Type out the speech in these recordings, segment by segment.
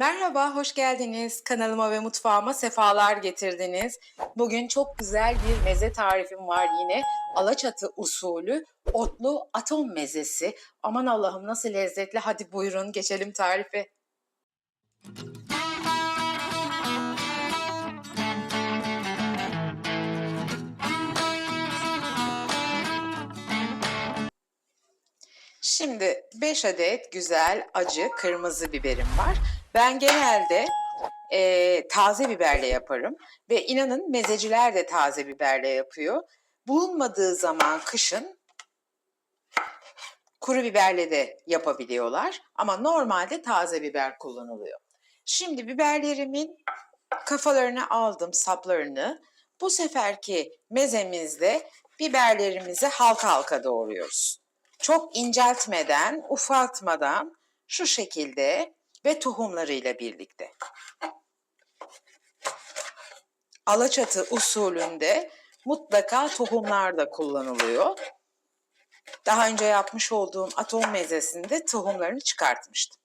Merhaba, hoş geldiniz. Kanalıma ve mutfağıma sefalar getirdiniz. Bugün çok güzel bir meze tarifim var yine. Alaçatı usulü otlu atom mezesi. Aman Allah'ım nasıl lezzetli. Hadi buyurun geçelim tarife. Şimdi 5 adet güzel acı kırmızı biberim var. Ben genelde taze biberle yaparım ve inanın mezeciler de taze biberle yapıyor. Bulunmadığı zaman kışın kuru biberle de yapabiliyorlar ama normalde taze biber kullanılıyor. Şimdi biberlerimin kafalarını aldım, saplarını. Bu seferki mezemizde biberlerimizi halka halka doğruyoruz. Çok inceltmeden, ufaltmadan şu şekilde ve tohumlarıyla birlikte. Alaçatı usulünde mutlaka tohumlar da kullanılıyor. Daha önce yapmış olduğum atom mezesinde tohumlarını çıkartmıştım.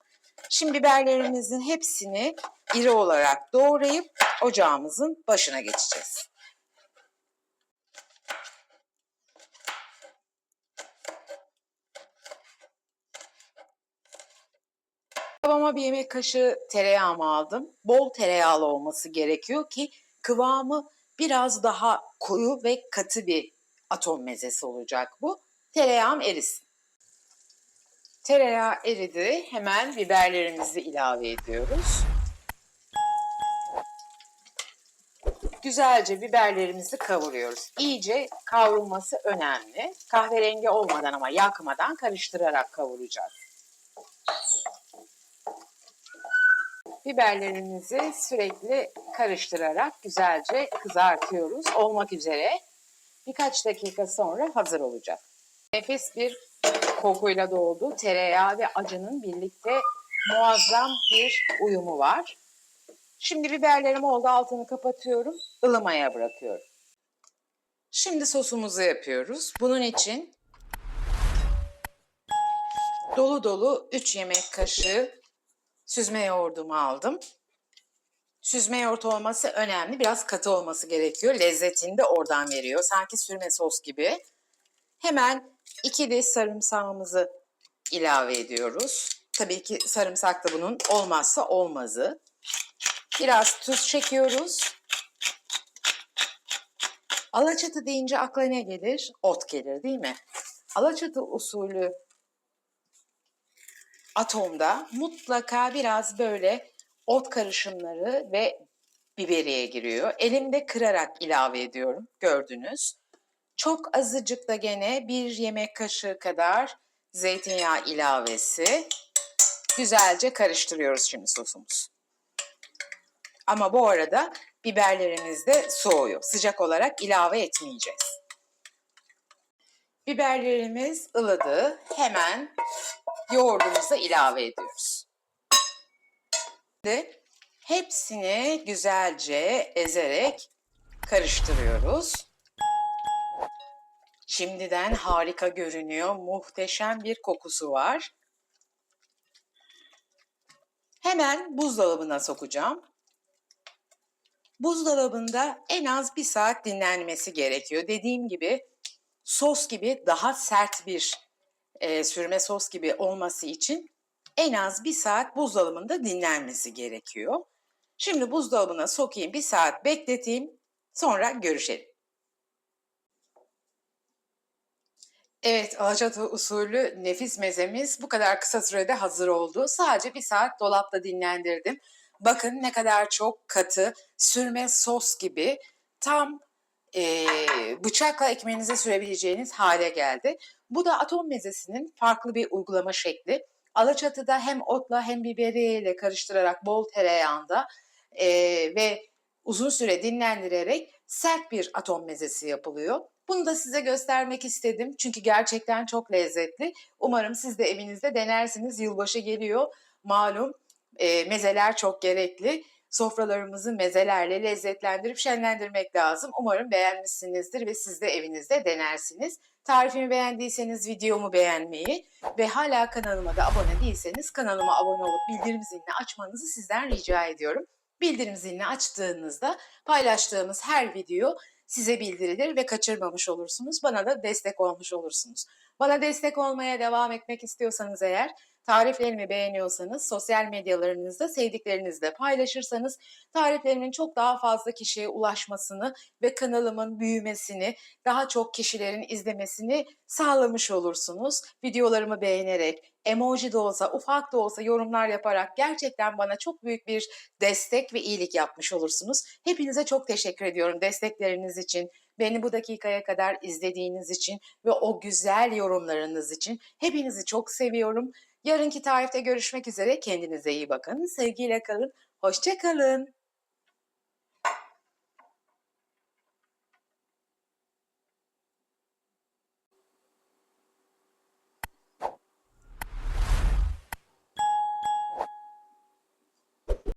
Şimdi biberlerimizin hepsini iri olarak doğrayıp ocağımızın başına geçeceğiz. Tavama bir yemek kaşığı tereyağımı aldım. Bol tereyağlı olması gerekiyor ki kıvamı biraz daha koyu ve katı bir atom mezesi olacak bu. Tereyağım erisin. Tereyağı eridi. Hemen biberlerimizi ilave ediyoruz. Güzelce biberlerimizi kavuruyoruz. İyice kavrulması önemli. Kahverengi olmadan ama yakmadan karıştırarak kavuracağız. Biberlerimizi sürekli karıştırarak güzelce kızartıyoruz. Olmak üzere birkaç dakika sonra hazır olacak. Nefis bir kokuyla doldu. Tereyağı ve acının birlikte muazzam bir uyumu var. Şimdi biberlerim oldu, altını kapatıyorum, ılımaya bırakıyorum. Şimdi sosumuzu yapıyoruz. Bunun için dolu dolu 3 yemek kaşığı süzme yoğurdumu aldım. Süzme yoğurt olması önemli. Biraz katı olması gerekiyor. Lezzetini de oradan veriyor. Sanki sürme sos gibi. Hemen 2 diş sarımsağımızı ilave ediyoruz. Tabii ki sarımsak da bunun olmazsa olmazı. Biraz tuz çekiyoruz. Alaçatı deyince akla ne gelir? Ot gelir değil mi? Alaçatı usulü atomda mutlaka biraz böyle ot karışımları ve biberiye giriyor. Elimde kırarak ilave ediyorum, gördünüz. Çok azıcık da gene 1 yemek kaşığı kadar zeytinyağı ilavesi. Güzelce karıştırıyoruz şimdi sosumuzu. Ama bu arada biberlerimiz de soğuyor. Sıcak olarak ilave etmeyeceğiz. Biberlerimiz ılıdı. Hemen yoğurdumuzu ilave ediyoruz. Şimdi hepsini güzelce ezerek karıştırıyoruz. Şimdiden harika görünüyor. Muhteşem bir kokusu var. Hemen buzdolabına sokacağım. Buzdolabında en az 1 saat dinlenmesi gerekiyor. Dediğim gibi sos gibi daha sert bir sürme sos gibi olması için en az 1 saat buzdolabında dinlenmesi gerekiyor. Şimdi buzdolabına sokayım, 1 saat bekleteyim, sonra görüşelim. Evet, Alaçatı usulü nefis mezemiz bu kadar kısa sürede hazır oldu. Sadece 1 saat dolapta dinlendirdim. Bakın ne kadar çok katı, sürme sos gibi tam bıçakla ekmeğinize sürebileceğiniz hale geldi. Bu da atom mezesinin farklı bir uygulama şekli. Alaçatı'da hem otla hem biberiyeyle karıştırarak bol tereyağında ve uzun süre dinlendirerek sert bir atom mezesi yapılıyor. Bunu da size göstermek istedim çünkü gerçekten çok lezzetli. Umarım siz de evinizde denersiniz. Yılbaşı geliyor. Malum mezeler çok gerekli. Sofralarımızı mezelerle lezzetlendirip şenlendirmek lazım. Umarım beğenmişsinizdir ve siz de evinizde denersiniz. Tarifimi beğendiyseniz videomu beğenmeyi ve hala kanalıma da abone değilseniz kanalıma abone olup bildirim zilini açmanızı sizden rica ediyorum. Bildirim zilini açtığınızda paylaştığımız her video size bildirilir ve kaçırmamış olursunuz. Bana da destek olmuş olursunuz. Bana destek olmaya devam etmek istiyorsanız eğer, tariflerimi beğeniyorsanız sosyal medyalarınızda sevdiklerinizle paylaşırsanız tariflerimin çok daha fazla kişiye ulaşmasını ve kanalımın büyümesini, daha çok kişilerin izlemesini sağlamış olursunuz. Videolarımı beğenerek, emoji de olsa, ufak da olsa yorumlar yaparak gerçekten bana çok büyük bir destek ve iyilik yapmış olursunuz. Hepinize çok teşekkür ediyorum destekleriniz için, beni bu dakikaya kadar izlediğiniz için ve o güzel yorumlarınız için. Hepinizi çok seviyorum. Yarınki tarifte görüşmek üzere. Kendinize iyi bakın. Sevgiyle kalın. Hoşça kalın.